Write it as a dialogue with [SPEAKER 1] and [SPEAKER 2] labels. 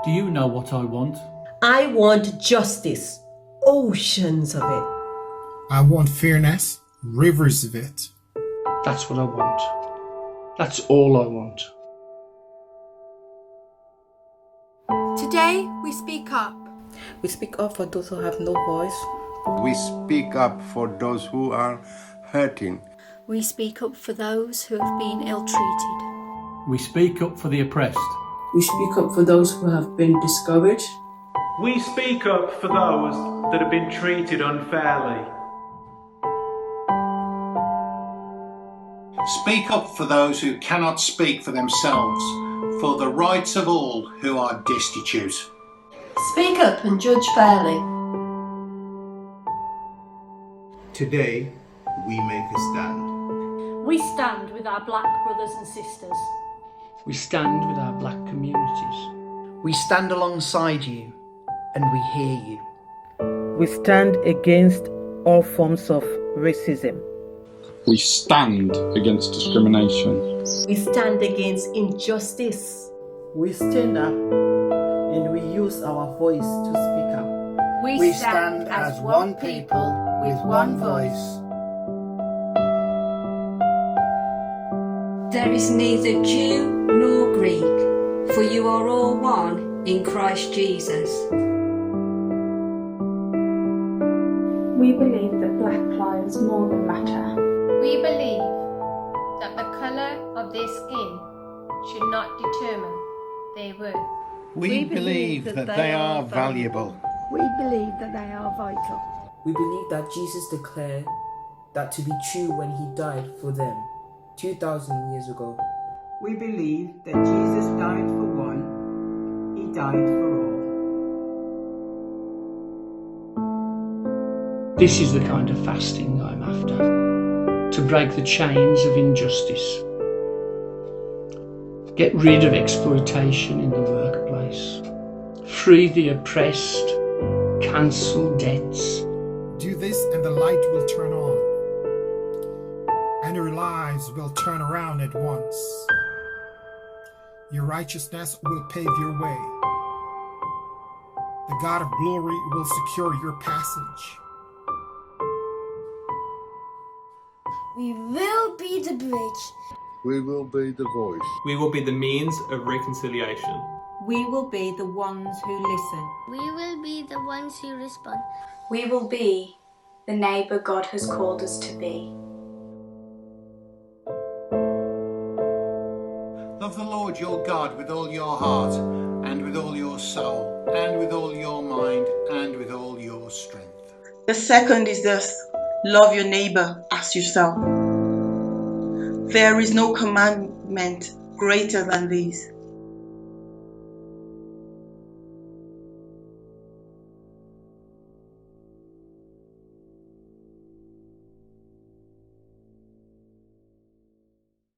[SPEAKER 1] Do you know what I want?
[SPEAKER 2] I want justice, oceans of it.
[SPEAKER 3] I want fairness, rivers of it.
[SPEAKER 4] That's what I want. That's all I want.
[SPEAKER 5] Today we speak up.
[SPEAKER 6] We speak up for those who have no voice.
[SPEAKER 7] We speak up for those who are hurting.
[SPEAKER 5] We speak up for those who have been ill-treated.
[SPEAKER 1] We speak up for the oppressed.
[SPEAKER 8] We speak up for those who have been discouraged.
[SPEAKER 9] We speak up for those that have been treated unfairly.
[SPEAKER 10] Speak up for those who cannot speak for themselves, for the rights of all who are destitute.
[SPEAKER 11] Speak up and judge fairly.
[SPEAKER 12] Today, we make a stand.
[SPEAKER 13] We stand with our black brothers and sisters.
[SPEAKER 4] We stand with our black communities.
[SPEAKER 14] We stand alongside you and we hear you.
[SPEAKER 6] We stand against all forms of racism.
[SPEAKER 15] We stand against discrimination.
[SPEAKER 2] We stand against injustice.
[SPEAKER 16] We stand up and we use our voice to speak up.
[SPEAKER 5] We stand as one people with one voice.
[SPEAKER 17] There is neither Jew nor Greek, for you are all one in Christ Jesus.
[SPEAKER 18] We believe that black lives more than matter.
[SPEAKER 19] We believe that the colour of their skin should not determine their worth.
[SPEAKER 10] We believe that they are valuable.
[SPEAKER 20] We believe that they are vital.
[SPEAKER 21] We believe that Jesus declared that to be true when he died for them 2,000 years ago.
[SPEAKER 22] We believe that Jesus died for one, he died for all.
[SPEAKER 4] This is the kind of fasting I'm after. To break the chains of injustice. Get rid of exploitation in the workplace. Free the oppressed. Cancel debts.
[SPEAKER 3] Do this and the light will turn on. And your lives will turn around at once. Your righteousness will pave your way. The God of glory will secure your passage.
[SPEAKER 23] We will be the bridge.
[SPEAKER 7] We will be the voice.
[SPEAKER 24] We will be the means of reconciliation.
[SPEAKER 25] We will be the ones who listen.
[SPEAKER 26] We will be the ones who respond.
[SPEAKER 27] We will be the neighbour God has called us to be.
[SPEAKER 10] Love the Lord your God with all your heart, and with all your soul, and with all your mind, and with all your strength.
[SPEAKER 28] The second is this: love your neighbour as yourself. There is no commandment greater than these.